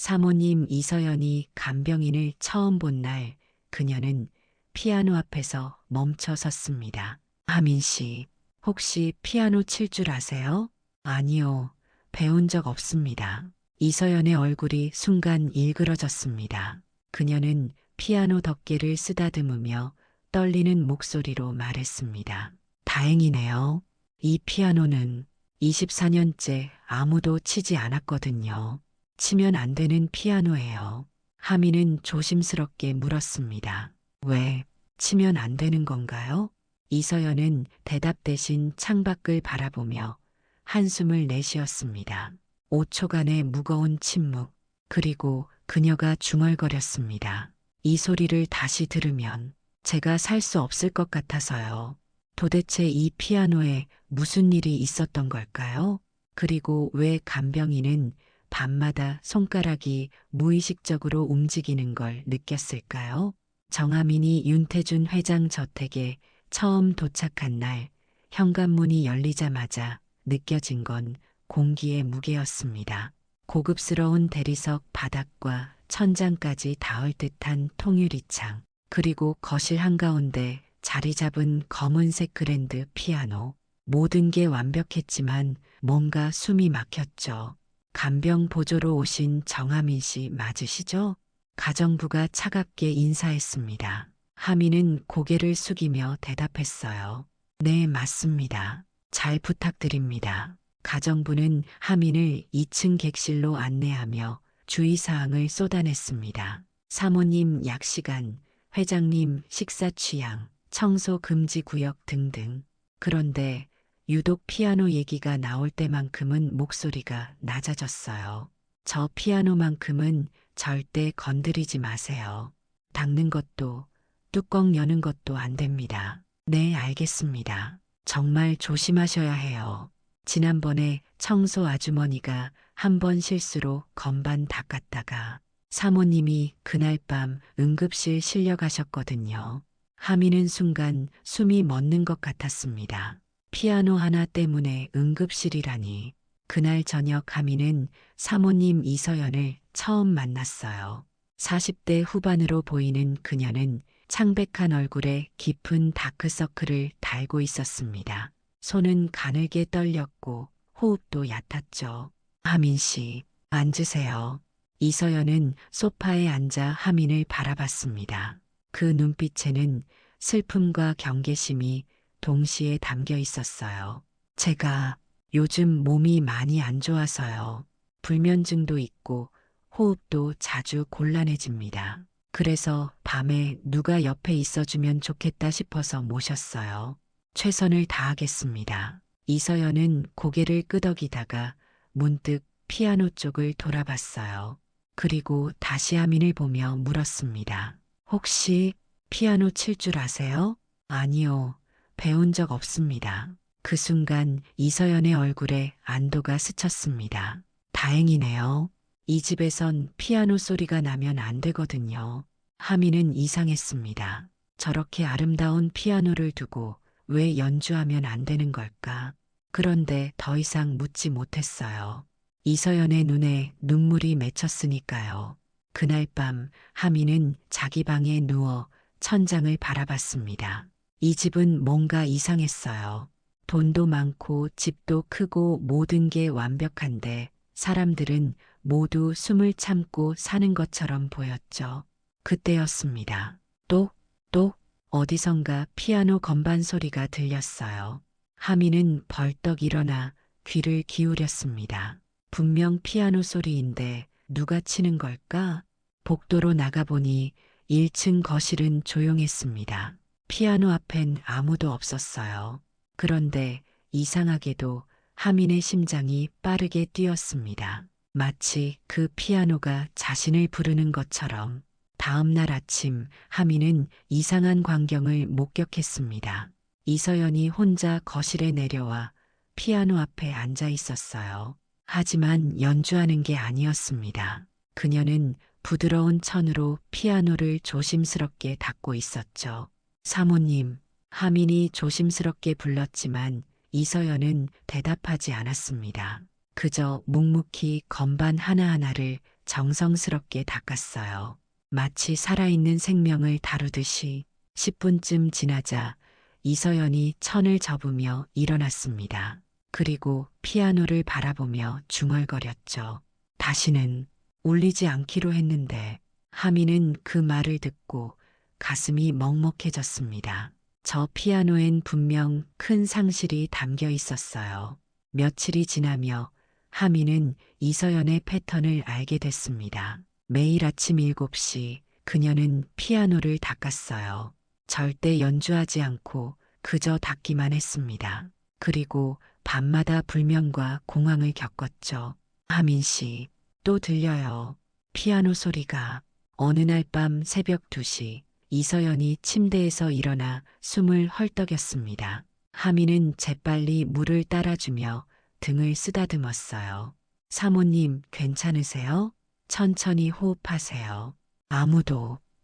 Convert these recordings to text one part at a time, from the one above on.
사모님 이서연이 간병인을 처음 본 날, 그녀는 피아노 앞에서 멈춰 섰습니다. 하민 씨, 혹시 피아노 칠 줄 아세요? 아니요, 배운 적 없습니다. 이서연의 얼굴이 순간 일그러졌습니다. 그녀는 피아노 덮개를 쓰다듬으며 떨리는 목소리로 말했습니다. 다행이네요. 이 피아노는 24년째 아무도 치지 않았거든요. 치면 안 되는 피아노예요. 하미는 조심스럽게 물었습니다. 왜 치면 안 되는 건가요? 이서연은 대답 대신 창밖을 바라보며 한숨을 내쉬었습니다. 5초간의 무거운 침묵, 그리고 그녀가 중얼거렸습니다. 이 소리를 다시 들으면 제가 살 수 없을 것 같아서요. 도대체 이 피아노에 무슨 일이 있었던 걸까요? 그리고 왜 간병인은 밤마다 손가락이 무의식적으로 움직이는 걸 느꼈을까요? 정하민이 윤태준 회장 저택에 처음 도착한 날, 현관문이 열리자마자 느껴진 건 공기의 무게였습니다. 고급스러운 대리석 바닥과 천장까지 닿을 듯한 통유리창, 그리고 거실 한가운데 자리 잡은 검은색 그랜드 피아노. 모든 게 완벽했지만 뭔가 숨이 막혔죠. 간병 보조로 오신 정하민 씨 맞으시죠? 가정부가 차갑게 인사했습니다. 하민은 고개를 숙이며 대답했어요. 네, 맞습니다. 잘 부탁드립니다. 가정부는 하민을 2층 객실로 안내하며 주의사항을 쏟아냈습니다. 사모님 약시간, 회장님 식사 취향, 청소 금지 구역 등등. 그런데 유독 피아노 얘기가 나올 때만큼은 목소리가 낮아졌어요. 저 피아노만큼은 절대 건드리지 마세요. 닦는 것도 뚜껑 여는 것도 안 됩니다. 네, 알겠습니다. 정말 조심하셔야 해요. 지난번에 청소 아주머니가 한 번 실수로 건반 닦았다가 사모님이 그날 밤 응급실 실려가셨거든요. 하미는 순간 숨이 멎는 것 같았습니다. 피아노 하나 때문에 응급실이라니. 그날 저녁 하미는 사모님 이서연을 처음 만났어요. 40대 후반으로 보이는 그녀는 창백한 얼굴에 깊은 다크서클을 달고 있었습니다. 손은 가늘게 떨렸고 호흡도 얕았죠. 하민 씨, 앉으세요. 이서연은 소파에 앉아 하민을 바라봤습니다. 그 눈빛에는 슬픔과 경계심이 동시에 담겨 있었어요. 제가 요즘 몸이 많이 안 좋아서요. 불면증도 있고 호흡도 자주 곤란해집니다. 그래서 밤에 누가 옆에 있어주면 좋겠다 싶어서 모셨어요. 최선을 다하겠습니다. 이서연은 고개를 끄덕이다가 문득 피아노 쪽을 돌아봤어요. 그리고 다시 하민을 보며 물었습니다. 혹시 피아노 칠 줄 아세요? 아니요. 배운 적 없습니다. 그 순간 이서연의 얼굴에 안도가 스쳤습니다. 다행이네요. 이 집에선 피아노 소리가 나면 안 되거든요. 하미는 이상했습니다. 저렇게 아름다운 피아노를 두고 왜 연주하면 안 되는 걸까? 그런데 더 이상 묻지 못했어요. 이서연의 눈에 눈물이 맺혔으니까요. 그날 밤 하미는 자기 방에 누워 천장을 바라봤습니다. 이 집은 뭔가 이상했어요. 돈도 많고 집도 크고 모든 게 완벽한데 사람들은 모두 숨을 참고 사는 것처럼 보였죠. 그때였습니다. 똑, 똑, 어디선가 피아노 건반 소리가 들렸어요. 하미는 벌떡 일어나 귀를 기울였습니다. 분명 피아노 소리인데 누가 치는 걸까? 복도로 나가보니 1층 거실은 조용했습니다. 피아노 앞엔 아무도 없었어요. 그런데 이상하게도 하민의 심장이 빠르게 뛰었습니다. 마치 그 피아노가 자신을 부르는 것처럼. 다음 날 아침 하민은 이상한 광경을 목격했습니다. 이서연이 혼자 거실에 내려와 피아노 앞에 앉아 있었어요. 하지만 연주하는 게 아니었습니다. 그녀는 부드러운 천으로 피아노를 조심스럽게 닦고 있었죠. 사모님, 하민이 조심스럽게 불렀지만 이서연은 대답하지 않았습니다. 그저 묵묵히 건반 하나하나를 정성스럽게 닦았어요. 마치 살아있는 생명을 다루듯이 10분쯤 지나자 이서연이 천을 접으며 일어났습니다. 그리고 피아노를 바라보며 중얼거렸죠. 다시는 울리지 않기로 했는데 하미는 그 말을 듣고 가슴이 먹먹해졌습니다. 저 피아노엔 분명 큰 상실이 담겨 있었어요. 며칠이 지나며 하미는 이서연의 패턴을 알게 됐습니다. 매일 아침 7시 그녀는 피아노를 닦았어요. 절대 연주하지 않고 그저 닦기만 했습니다. 그리고 밤마다 불면과 공황을 겪었죠. 하민 씨, 또 들려요. 피아노 소리가. 어느 날 밤 새벽 2시 이서연이 침대에서 일어나 숨을 헐떡였습니다. 하민은 재빨리 물을 따라주며 등을 쓰다듬었어요. 사모님, 괜찮으세요? 천천히 호흡하세요.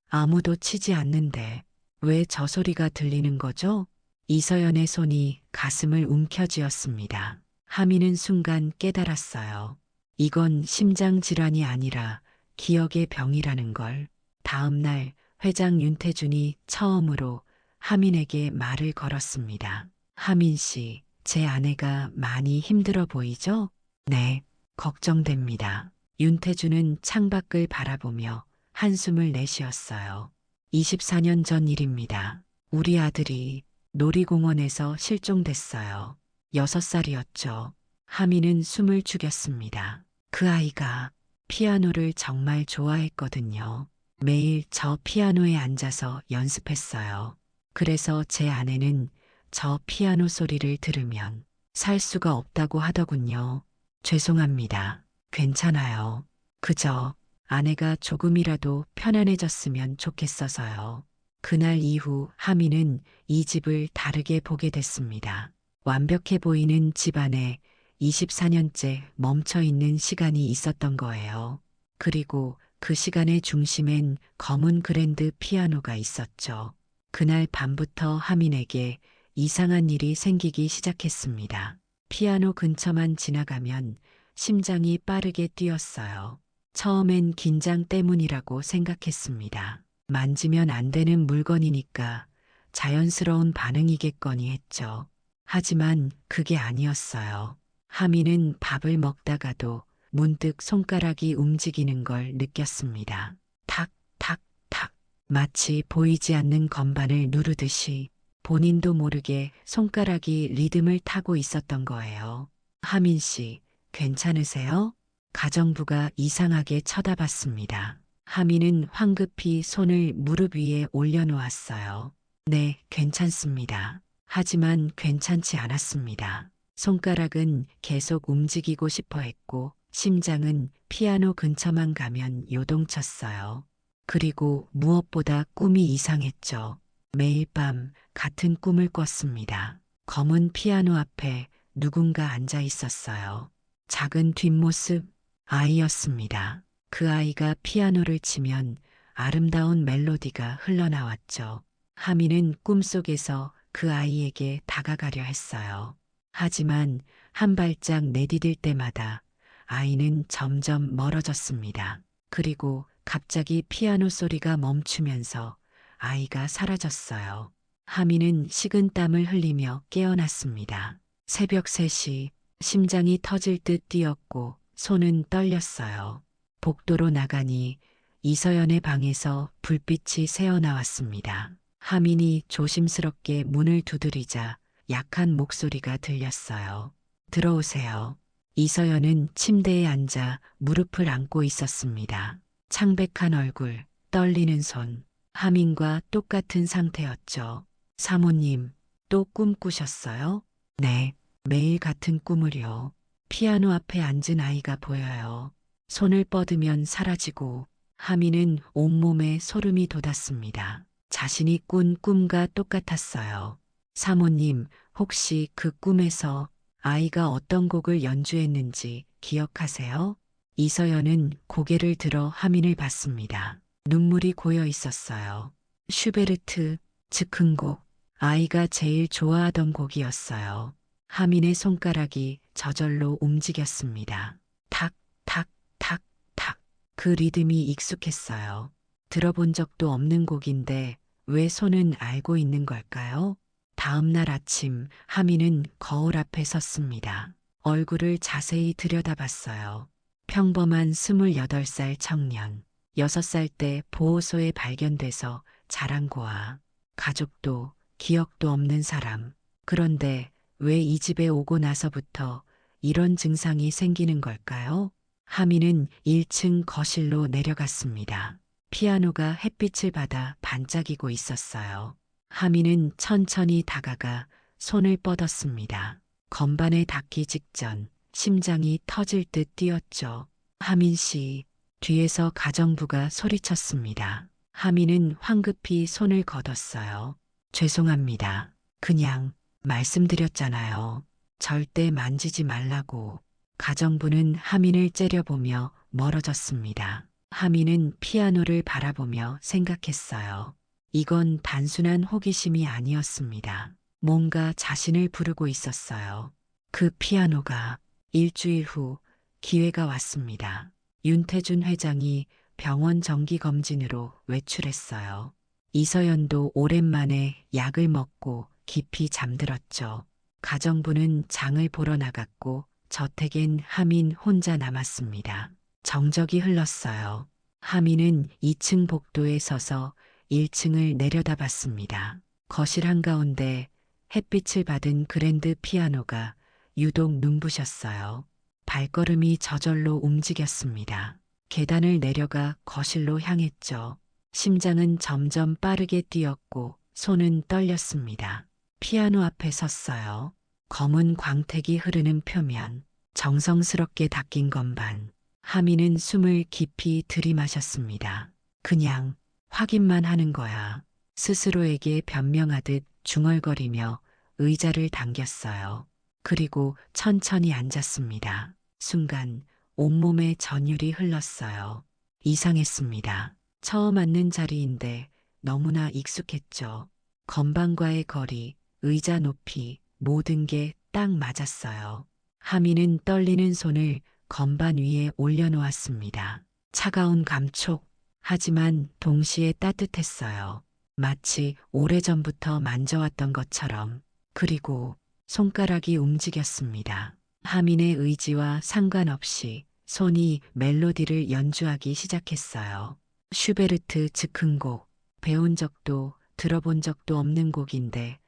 아무도 치지 않는데 왜 저 소리가 들리는 거죠? 이서연의 손이 가슴을 움켜쥐었습니다. 하미는 순간 깨달았어요. 이건 심장 질환이 아니라 기억의 병이라는 걸. 다음 날 회장 윤태준이 처음으로 하민에게 말을 걸었습니다. 하민 씨, 제 아내가 많이 힘들어 보이죠? 네, 걱정됩니다. 윤태준은 창밖을 바라보며 한숨을 내쉬었어요. 24년 전 일입니다. 우리 아들이 놀이공원에서 실종됐어요. 6살이었죠. 하미는 숨을 죽였습니다. 그 아이가 피아노를 정말 좋아했거든요. 매일 저 피아노에 앉아서 연습했어요. 그래서 제 아내는 저 피아노 소리를 들으면 살 수가 없다고 하더군요. 죄송합니다. 괜찮아요. 그저 아내가 조금이라도 편안해졌으면 좋겠어서요. 그날 이후 하미는 이 집을 다르게 보게 됐습니다. 완벽해 보이는 집 안에 24년째 멈춰 있는 시간이 있었던 거예요. 그리고 그 시간의 중심엔 검은 그랜드 피아노가 있었죠. 그날 밤부터 하민에게 이상한 일이 생기기 시작했습니다. 피아노 근처만 지나가면 심장이 빠르게 뛰었어요. 처음엔 긴장 때문이라고 생각했습니다. 만지면 안 되는 물건이니까 자연스러운 반응이겠거니 했죠. 하지만 그게 아니었어요. 하미는 밥을 먹다가도 문득 손가락이 움직이는 걸 느꼈습니다. 탁, 탁, 탁. 마치 보이지 않는 건반을 누르듯이 본인도 모르게 손가락이 리듬을 타고 있었던 거예요. 하민 씨, 괜찮으세요? 가정부가 이상하게 쳐다봤습니다. 하미는 황급히 손을 무릎 위에 올려놓았어요. 네, 괜찮습니다. 하지만 괜찮지 않았습니다. 손가락은 계속 움직이고 싶어 했고, 심장은 피아노 근처만 가면 요동쳤어요. 그리고 무엇보다 꿈이 이상했죠. 매일 밤 같은 꿈을 꿨습니다. 검은 피아노 앞에 누군가 앉아 있었어요. 작은 뒷모습, 아이였습니다. 그 아이가 피아노를 치면 아름다운 멜로디가 흘러나왔죠. 하미는 꿈속에서 그 아이에게 다가가려 했어요. 하지만 한 발짝 내디딜 때마다 아이는 점점 멀어졌습니다. 그리고 갑자기 피아노 소리가 멈추면서 아이가 사라졌어요. 하미는 식은땀을 흘리며 깨어났습니다. 새벽 3시 심장이 터질 듯 뛰었고 손은 떨렸어요. 복도로 나가니 이서연의 방에서 불빛이 새어나왔습니다. 하민이 조심스럽게 문을 두드리자 약한 목소리가 들렸어요. 들어오세요. 이서연은 침대에 앉아 무릎을 안고 있었습니다. 창백한 얼굴, 떨리는 손, 하민과 똑같은 상태였죠. 사모님, 또 꿈 꾸셨어요? 네, 매일 같은 꿈을요. 피아노 앞에 앉은 아이가 보여요. 손을 뻗으면 사라지고 하미는 온몸에 소름이 돋았습니다. 자신이 꾼 꿈과 똑같았어요. 사모님, 혹시 그 꿈에서 아이가 어떤 곡을 연주했는지 기억하세요? 이서연은 고개를 들어 하민을 봤습니다. 눈물이 고여 있었어요. 슈베르트, 즉흥곡, 아이가 제일 좋아하던 곡이었어요. 하민의 손가락이 저절로 움직였습니다. 탁, 탁, 탁, 탁. 그 리듬이 익숙했어요. 들어본 적도 없는 곡인데 왜 손은 알고 있는 걸까요? 다음 날 아침 하민은 거울 앞에 섰습니다. 얼굴을 자세히 들여다봤어요. 평범한 28살 청년. 6살 때 보호소에 발견돼서 자란 고아. 가족도 기억도 없는 사람. 그런데 왜 이 집에 오고 나서부터 이런 증상이 생기는 걸까요? 하민은 1층 거실로 내려갔습니다. 피아노가 햇빛을 받아 반짝이고 있었어요. 하민은 천천히 다가가 손을 뻗었습니다. 건반에 닿기 직전 심장이 터질 듯 뛰었죠. 하민 씨, 뒤에서 가정부가 소리쳤습니다. 하민은 황급히 손을 걷었어요. 죄송합니다. 그냥 말씀드렸잖아요. 절대 만지지 말라고. 가정부는 하민을 째려보며 멀어졌습니다. 하민은 피아노를 바라보며 생각했어요. 이건 단순한 호기심이 아니었습니다. 뭔가 자신을 부르고 있었어요. 그 피아노가 일주일 후 기회가 왔습니다. 윤태준 회장이 병원 정기검진으로 외출했어요. 이서연도 오랜만에 약을 먹고 깊이 잠들었죠. 가정부는 장을 보러 나갔고 저택엔 하민 혼자 남았습니다. 정적이 흘렀어요. 하민은 2층 복도에 서서 1층을 내려다봤습니다. 거실 한가운데 햇빛을 받은 그랜드 피아노가 유독 눈부셨어요. 발걸음이 저절로 움직였습니다. 계단을 내려가 거실로 향했죠. 심장은 점점 빠르게 뛰었고 손은 떨렸습니다. 피아노 앞에 섰어요. 검은 광택이 흐르는 표면, 정성스럽게 닦인 건반. 하민은 숨을 깊이 들이마셨습니다. 그냥 확인만 하는 거야. 스스로에게 변명하듯 중얼거리며 의자를 당겼어요. 그리고 천천히 앉았습니다. 순간 온몸에 전율이 흘렀어요. 이상했습니다. 처음 앉는 자리인데 너무나 익숙했죠. 건반과의 거리, 의자 높이, 모든 게 딱 맞았어요. 하민은 떨리는 손을 건반 위에 올려놓았습니다. 차가운 감촉, 하지만 동시에 따뜻했어요. 마치 오래전부터 만져왔던 것처럼. 그리고 손가락이 움직였습니다. 하민의 의지와 상관없이 손이 멜로디를 연주하기 시작했어요. 슈베르트 즉흥곡, 배운 적도 들어본 적도 없는 곡인데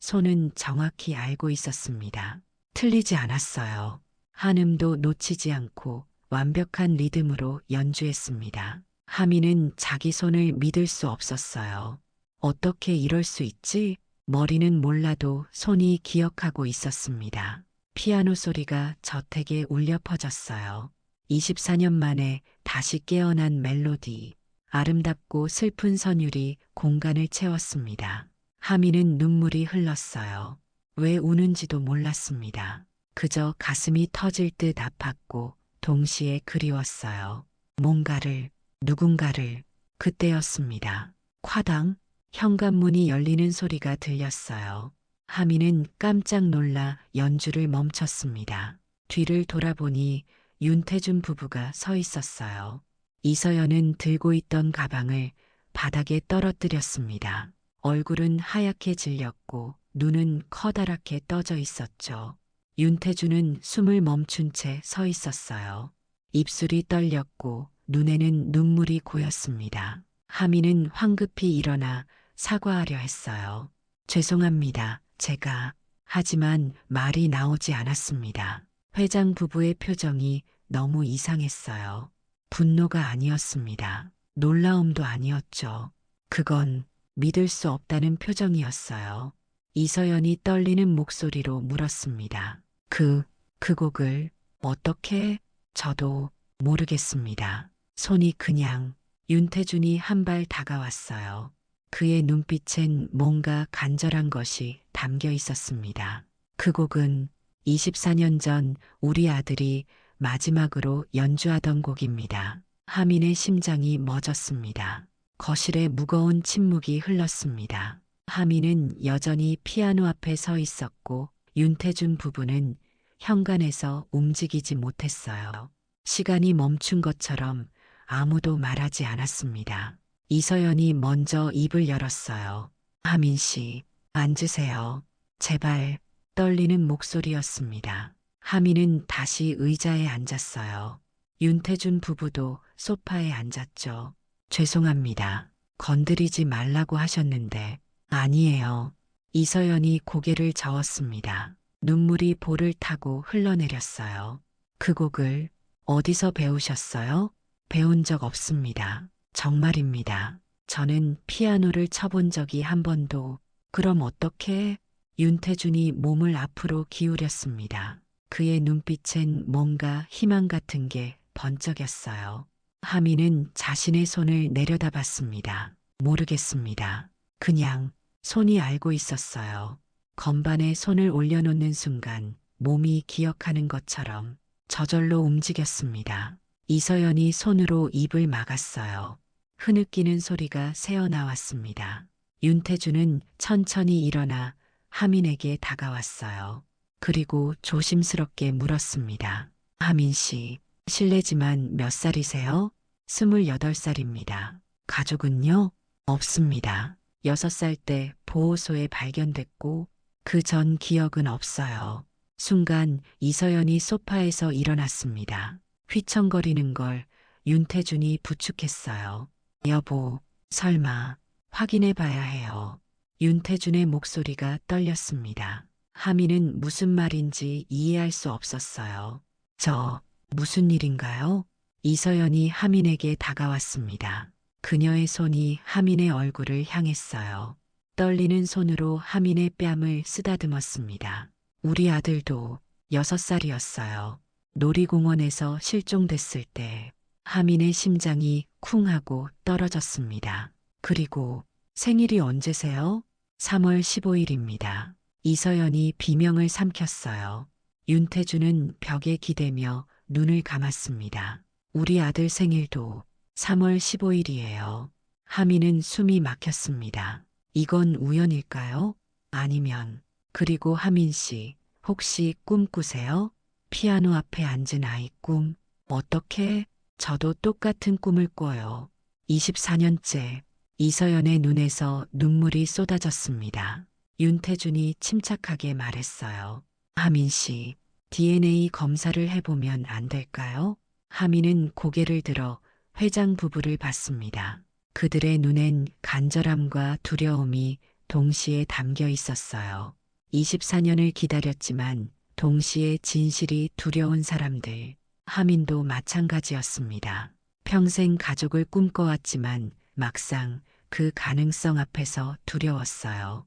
손은 정확히 알고 있었습니다. 틀리지 않았어요. 한음도 놓치지 않고 완벽한 리듬으로 연주했습니다. 하민은 자기 손을 믿을 수 없었어요. 어떻게 이럴 수 있지? 머리는 몰라도 손이 기억하고 있었습니다. 피아노 소리가 저택에 울려 퍼졌어요. 24년 만에 다시 깨어난 멜로디. 아름답고 슬픈 선율이 공간을 채웠습니다. 하민은 눈물이 흘렀어요. 왜 우는지도 몰랐습니다. 그저 가슴이 터질 듯 아팠고 동시에 그리웠어요. 뭔가를, 누군가를. 그때였습니다. 콰당, 현관문이 열리는 소리가 들렸어요. 하민은 깜짝 놀라 연주를 멈췄습니다. 뒤를 돌아보니 윤태준 부부가 서 있었어요. 이서연은 들고 있던 가방을 바닥에 떨어뜨렸습니다. 얼굴은 하얗게 질렸고 눈은 커다랗게 떠져 있었죠. 윤태준은 숨을 멈춘 채 서 있었어요. 입술이 떨렸고 눈에는 눈물이 고였습니다. 하민은 황급히 일어나 사과하려 했어요. 죄송합니다. 제가. 하지만 말이 나오지 않았습니다. 회장 부부의 표정이 너무 이상했어요. 분노가 아니었습니다. 놀라움도 아니었죠. 그건 믿을 수 없다는 표정이었어요. 이서연이 떨리는 목소리로 물었습니다. 그 곡을 어떻게? 저도 모르겠습니다. 손이 그냥. 윤태준이 한 발 다가왔어요. 그의 눈빛엔 뭔가 간절한 것이 담겨 있었습니다. 그 곡은 24년 전 우리 아들이 마지막으로 연주하던 곡입니다. 하민의 심장이 멎었습니다. 거실에 무거운 침묵이 흘렀습니다. 하민은 여전히 피아노 앞에 서 있었고 윤태준 부부는 현관에서 움직이지 못했어요. 시간이 멈춘 것처럼 아무도 말하지 않았습니다. 이서연이 먼저 입을 열었어요. 하민 씨, 앉으세요. 제발. 떨리는 목소리였습니다. 하민은 다시 의자에 앉았어요. 윤태준 부부도 소파에 앉았죠. 죄송합니다. 건드리지 말라고 하셨는데. 아니에요. 이서연이 고개를 저었습니다. 눈물이 볼을 타고 흘러내렸어요. 그 곡을 어디서 배우셨어요? 배운 적 없습니다. 정말입니다. 저는 피아노를 쳐본 적이 한 번도. 그럼 어떻게? 윤태준이 몸을 앞으로 기울였습니다. 그의 눈빛엔 뭔가 희망 같은 게 번쩍였어요. 하민은 자신의 손을 내려다봤습니다. 모르겠습니다. 그냥 손이 알고 있었어요. 건반에 손을 올려놓는 순간 몸이 기억하는 것처럼 저절로 움직였습니다. 이서연이 손으로 입을 막았어요. 흐느끼는 소리가 새어나왔습니다. 윤태준은 천천히 일어나 하민에게 다가왔어요. 그리고 조심스럽게 물었습니다. 하민 씨, 실례지만 몇 살이세요? 28살입니다. 가족은요? 없습니다. 6살 때 보호소에 발견됐고 그 전 기억은 없어요. 순간 이서연이 소파에서 일어났습니다. 휘청거리는 걸 윤태준이 부축했어요. 여보, 설마 확인해 봐야 해요. 윤태준의 목소리가 떨렸습니다. 하민은 무슨 말인지 이해할 수 없었어요. 무슨 일인가요? 이서연이 하민에게 다가왔습니다. 그녀의 손이 하민의 얼굴을 향했어요. 떨리는 손으로 하민의 뺨을 쓰다듬었습니다. 우리 아들도 6살이었어요. 놀이공원에서 실종됐을 때 하민의 심장이 쿵 하고 떨어졌습니다. 그리고 생일이 언제세요? 3월 15일입니다. 이서연이 비명을 삼켰어요. 윤태준은 벽에 기대며 눈을 감았습니다. 우리 아들 생일도 3월 15일이에요. 하민은 숨이 막혔습니다. 이건 우연일까요? 아니면. 그리고 하민 씨, 혹시 꿈 꾸세요? 피아노 앞에 앉은 아이 꿈. 어떻게? 저도 똑같은 꿈을 꿔요. 24년째. 이서연의 눈에서 눈물이 쏟아졌습니다. 윤태준이 침착하게 말했어요. 하민 씨, DNA 검사를 해보면 안 될까요? 하민은 고개를 들어 회장 부부를 봤습니다. 그들의 눈엔 간절함과 두려움이 동시에 담겨 있었어요. 24년을 기다렸지만 동시에 진실이 두려운 사람들. 하민도 마찬가지였습니다. 평생 가족을 꿈꿔왔지만 막상 그 가능성 앞에서 두려웠어요.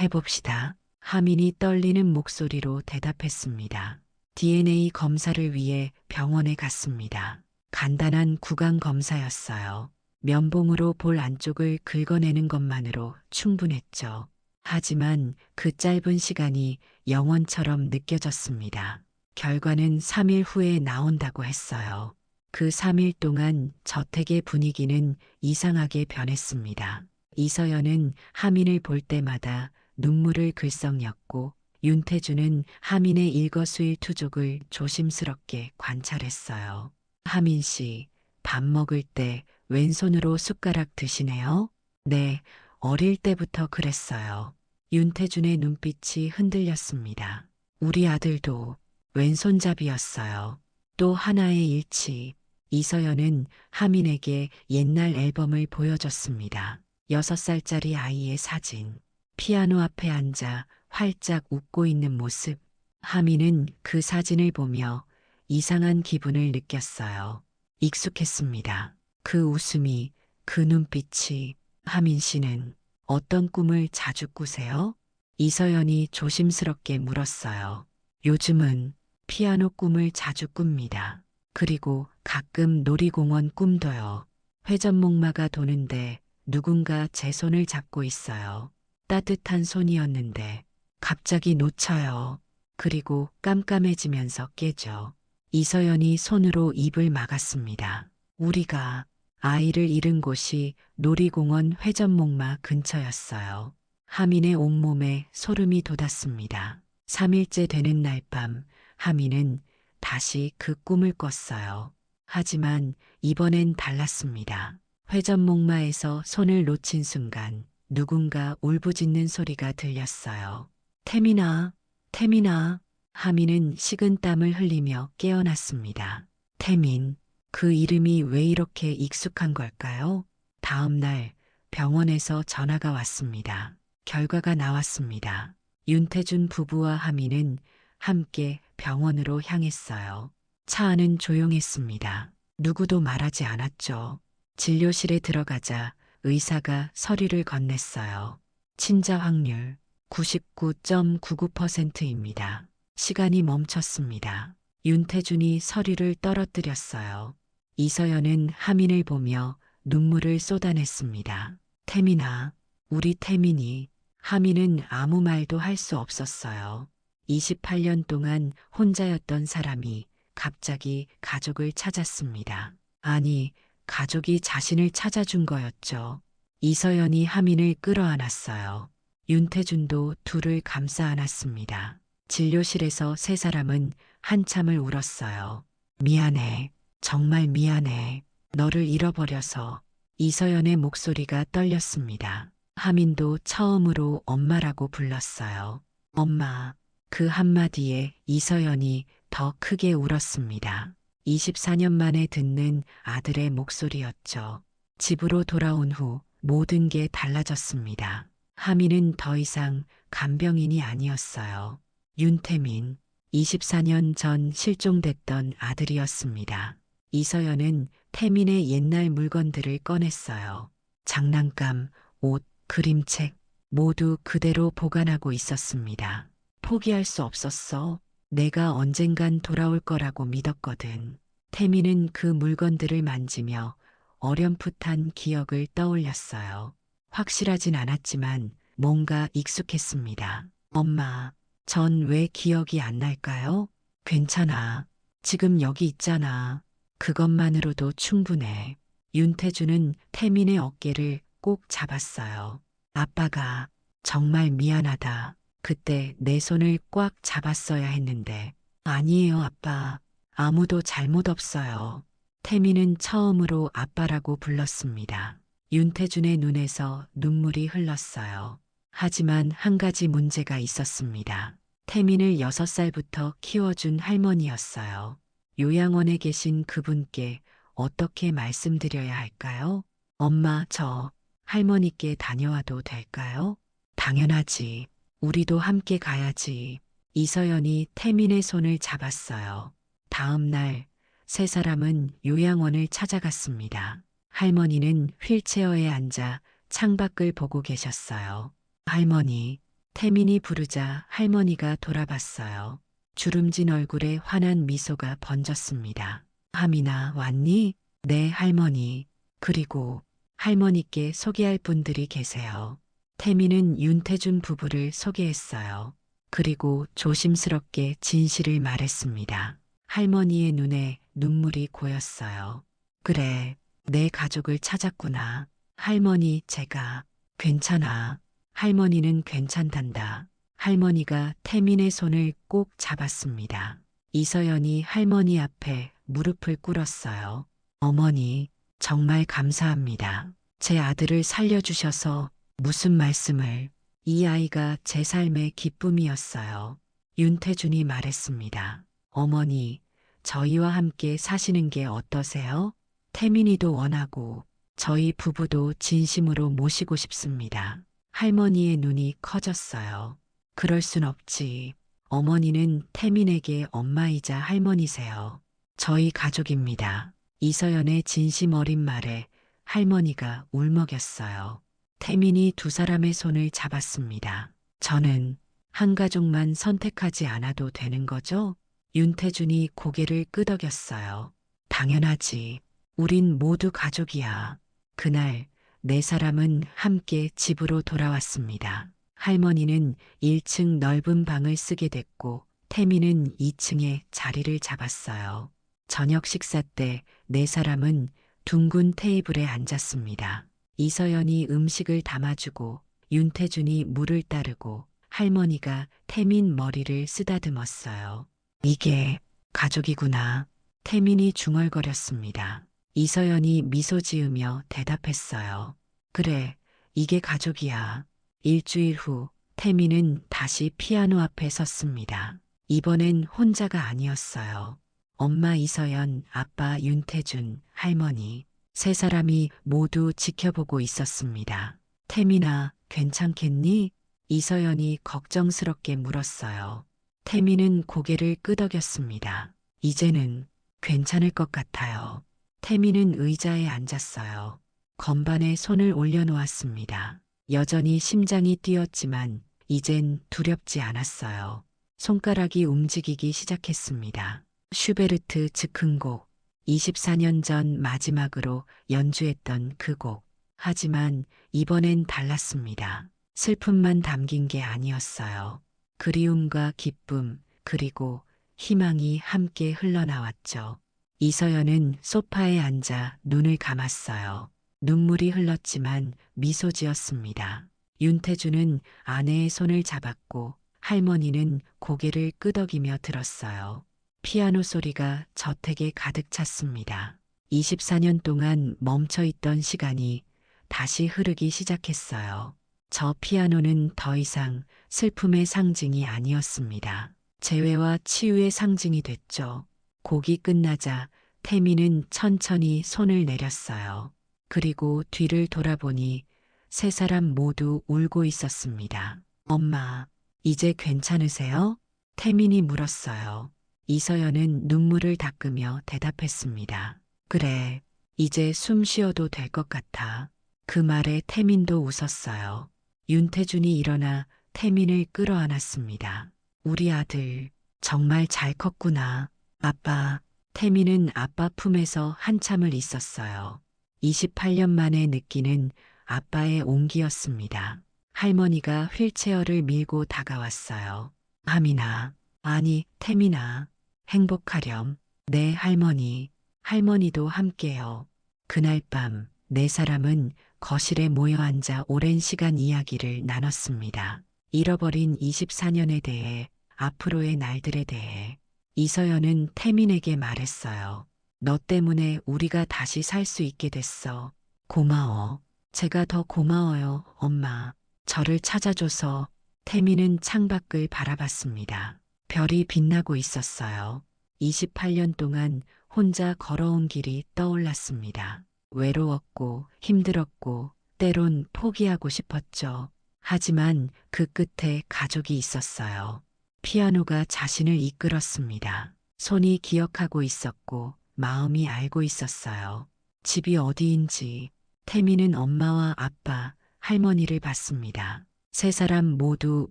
해봅시다. 하민이 떨리는 목소리로 대답했습니다. DNA 검사를 위해 병원에 갔습니다. 간단한 구강 검사였어요. 면봉으로 볼 안쪽을 긁어내는 것만으로 충분했죠. 하지만 그 짧은 시간이 영원처럼 느껴졌습니다. 결과는 3일 후에 나온다고 했어요. 그 3일 동안 저택의 분위기는 이상하게 변했습니다. 이서연은 하민을 볼 때마다 눈물을 글썽였고 윤태준은 하민의 일거수일투족을 조심스럽게 관찰했어요. 하민 씨, 밥 먹을 때 왼손으로 숟가락 드시네요? 네, 어릴 때부터 그랬어요. 윤태준의 눈빛이 흔들렸습니다. 우리 아들도 왼손잡이였어요. 또 하나의 일치. 이서연은 하민에게 옛날 앨범을 보여줬습니다. 6살짜리 아이의 사진. 피아노 앞에 앉아 활짝 웃고 있는 모습. 하민은 그 사진을 보며 이상한 기분을 느꼈어요. 익숙했습니다. 그 웃음이, 그 눈빛이. 하민 씨는 어떤 꿈을 자주 꾸세요? 이서연이 조심스럽게 물었어요. 요즘은 피아노 꿈을 자주 꿉니다. 그리고 가끔 놀이공원 꿈도요. 회전목마가 도는데 누군가 제 손을 잡고 있어요. 따뜻한 손이었는데 갑자기 놓쳐요. 그리고 깜깜해지면서 깨죠. 이서연이 손으로 입을 막았습니다. 우리가 아이를 잃은 곳이 놀이공원 회전목마 근처였어요. 하민의 온몸에 소름이 돋았습니다. 3일째 되는 날 밤 하민은 다시 그 꿈을 꿨어요. 하지만 이번엔 달랐습니다. 회전목마에서 손을 놓친 순간 누군가 울부짖는 소리가 들렸어요. 태민아, 태민아. 하민은 식은 땀을 흘리며 깨어났습니다. 태민, 그 이름이 왜 이렇게 익숙한 걸까요? 다음 날 병원에서 전화가 왔습니다. 결과가 나왔습니다. 윤태준 부부와 하민은 함께 병원으로 향했어요. 차 안은 조용했습니다. 누구도 말하지 않았죠. 진료실에 들어가자 의사가 서류를 건넸어요. 친자 확률 99.99%입니다. 시간이 멈췄습니다. 윤태준이 서류를 떨어뜨렸어요. 이서연은 하민을 보며 눈물을 쏟아냈습니다. 태민아, 우리 태민이. 하민은 아무 말도 할 수 없었어요. 28년 동안 혼자였던 사람이 갑자기 가족을 찾았습니다. 아니, 가족이 자신을 찾아준 거였죠. 이서연이 하민을 끌어안았어요. 윤태준도 둘을 감싸 안았습니다. 진료실에서 세 사람은 한참을 울었어요. 미안해. 정말 미안해. 너를 잃어버려서. 이서연의 목소리가 떨렸습니다. 하민도 처음으로 엄마라고 불렀어요. 엄마. 그 한마디에 이서연이 더 크게 울었습니다. 24년 만에 듣는 아들의 목소리였죠. 집으로 돌아온 후 모든 게 달라졌습니다. 하민은 더 이상 간병인이 아니었어요. 윤태민, 24년 전 실종됐던 아들이었습니다. 이서연은 태민의 옛날 물건들을 꺼냈어요. 장난감, 옷, 그림책 모두 그대로 보관하고 있었습니다. 포기할 수 없었어. 내가 언젠간 돌아올 거라고 믿었거든. 태민은 그 물건들을 만지며 어렴풋한 기억을 떠올렸어요. 확실하진 않았지만 뭔가 익숙했습니다. 엄마, 전 왜 기억이 안 날까요? 괜찮아. 지금 여기 있잖아. 그것만으로도 충분해. 윤태주는 태민의 어깨를 꼭 잡았어요. 아빠가 정말 미안하다. 그때 내 손을 꽉 잡았어야 했는데. 아니에요, 아빠. 아무도 잘못 없어요. 태민은 처음으로 아빠라고 불렀습니다. 윤태준의 눈에서 눈물이 흘렀어요. 하지만 한 가지 문제가 있었습니다. 태민을 6살부터 키워준 할머니였어요. 요양원에 계신 그분께 어떻게 말씀드려야 할까요? 엄마, 저 할머니께 다녀와도 될까요? 당연하지. 우리도 함께 가야지. 이서연이 태민의 손을 잡았어요. 다음 날 세 사람은 요양원을 찾아갔습니다. 할머니는 휠체어에 앉아 창밖을 보고 계셨어요. 할머니, 태민이 부르자 할머니가 돌아봤어요. 주름진 얼굴에 환한 미소가 번졌습니다. 하민아, 왔니? 네, 할머니. 그리고 할머니께 소개할 분들이 계세요. 태민은 윤태준 부부를 소개했어요. 그리고 조심스럽게 진실을 말했습니다. 할머니의 눈에 눈물이 고였어요. 그래, 내 가족을 찾았구나. 할머니, 제가 괜찮아. 할머니는 괜찮단다. 할머니가 태민의 손을 꼭 잡았습니다. 이서연이 할머니 앞에 무릎을 꿇었어요. 어머니, 정말 감사합니다. 제 아들을 살려주셔서 무슨 말씀을. 이 아이가 제 삶의 기쁨이었어요. 윤태준이 말했습니다. 어머니, 저희와 함께 사시는 게 어떠세요? 태민이도 원하고 저희 부부도 진심으로 모시고 싶습니다. 할머니의 눈이 커졌어요. 그럴 순 없지. 어머니는 태민에게 엄마이자 할머니세요. 저희 가족입니다. 이서연의 진심 어린 말에 할머니가 울먹였어요. 태민이 두 사람의 손을 잡았습니다. 저는 한 가족만 선택하지 않아도 되는 거죠? 윤태준이 고개를 끄덕였어요. 당연하지. 우린 모두 가족이야. 그날 네 사람은 함께 집으로 돌아왔습니다. 할머니는 1층 넓은 방을 쓰게 됐고 태민은 2층에 자리를 잡았어요. 저녁 식사 때 네 사람은 둥근 테이블에 앉았습니다. 이서연이 음식을 담아주고 윤태준이 물을 따르고 할머니가 태민 머리를 쓰다듬었어요. 이게 가족이구나. 태민이 중얼거렸습니다. 이서연이 미소 지으며 대답했어요. 그래, 이게 가족이야. 일주일 후 태민은 다시 피아노 앞에 섰습니다. 이번엔 혼자가 아니었어요. 엄마 이서연, 아빠 윤태준, 할머니, 세 사람이 모두 지켜보고 있었습니다. 태민아, 괜찮겠니? 이서연이 걱정스럽게 물었어요. 태민은 고개를 끄덕였습니다. 이제는 괜찮을 것 같아요. 태민은 의자에 앉았어요. 건반에 손을 올려놓았습니다. 여전히 심장이 뛰었지만 이젠 두렵지 않았어요. 손가락이 움직이기 시작했습니다. 슈베르트 즉흥곡, 24년 전 마지막으로 연주했던 그 곡. 하지만 이번엔 달랐습니다. 슬픔만 담긴 게 아니었어요. 그리움과 기쁨, 그리고 희망이 함께 흘러나왔죠. 이서연은 소파에 앉아 눈을 감았어요. 눈물이 흘렀지만 미소 지었습니다. 윤태주는 아내의 손을 잡았고 할머니는 고개를 끄덕이며 들었어요. 피아노 소리가 저택에 가득 찼습니다. 24년 동안 멈춰있던 시간이 다시 흐르기 시작했어요. 저 피아노는 더 이상 슬픔의 상징이 아니었습니다. 재회와 치유의 상징이 됐죠. 곡이 끝나자 태미는 천천히 손을 내렸어요. 그리고 뒤를 돌아보니 세 사람 모두 울고 있었습니다. 엄마, 이제 괜찮으세요? 태민이 물었어요. 이서연은 눈물을 닦으며 대답했습니다. 그래, 이제 숨 쉬어도 될 것 같아. 그 말에 태민도 웃었어요. 윤태준이 일어나 태민을 끌어안았습니다. 우리 아들, 정말 잘 컸구나. 아빠, 태민은 아빠 품에서 한참을 있었어요. 28년 만에 느끼는 아빠의 온기였습니다. 할머니가 휠체어를 밀고 다가왔어요. 하민아, 아니, 태민아, 행복하렴. 네, 할머니, 할머니도 함께요. 그날 밤, 네 사람은 거실에 모여 앉아 오랜 시간 이야기를 나눴습니다. 잃어버린 24년에 대해, 앞으로의 날들에 대해. 이서연은 태민에게 말했어요. 너 때문에 우리가 다시 살 수 있게 됐어. 고마워. 제가 더 고마워요, 엄마. 저를 찾아줘서. 태민은 창밖을 바라봤습니다. 별이 빛나고 있었어요. 28년 동안 혼자 걸어온 길이 떠올랐습니다. 외로웠고 힘들었고 때론 포기하고 싶었죠. 하지만 그 끝에 가족이 있었어요. 피아노가 자신을 이끌었습니다. 손이 기억하고 있었고 마음이 알고 있었어요. 집이 어디인지. 태민은 엄마와 아빠, 할머니를 봤습니다. 세 사람 모두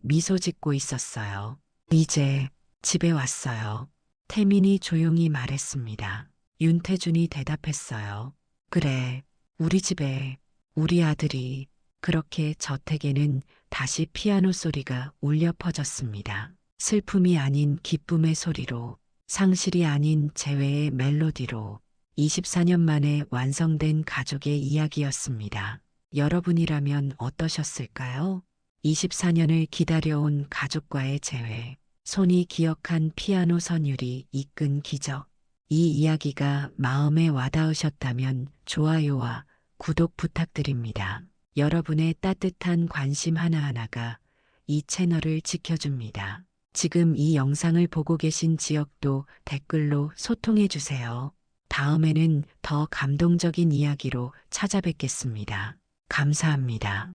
미소 짓고 있었어요. 이제 집에 왔어요. 태민이 조용히 말했습니다. 윤태준이 대답했어요. 그래, 우리 집에, 우리 아들이. 그렇게 저택에는 다시 피아노 소리가 울려 퍼졌습니다. 슬픔이 아닌 기쁨의 소리로, 상실이 아닌 재회의 멜로디로 24년 만에 완성된 가족의 이야기였습니다. 여러분이라면 어떠셨을까요? 24년을 기다려온 가족과의 재회, 손이 기억한 피아노 선율이 이끈 기적. 이 이야기가 마음에 와닿으셨다면 좋아요와 구독 부탁드립니다. 여러분의 따뜻한 관심 하나하나가 이 채널을 지켜줍니다. 지금 이 영상을 보고 계신 지역도 댓글로 소통해주세요. 다음에는 더 감동적인 이야기로 찾아뵙겠습니다. 감사합니다.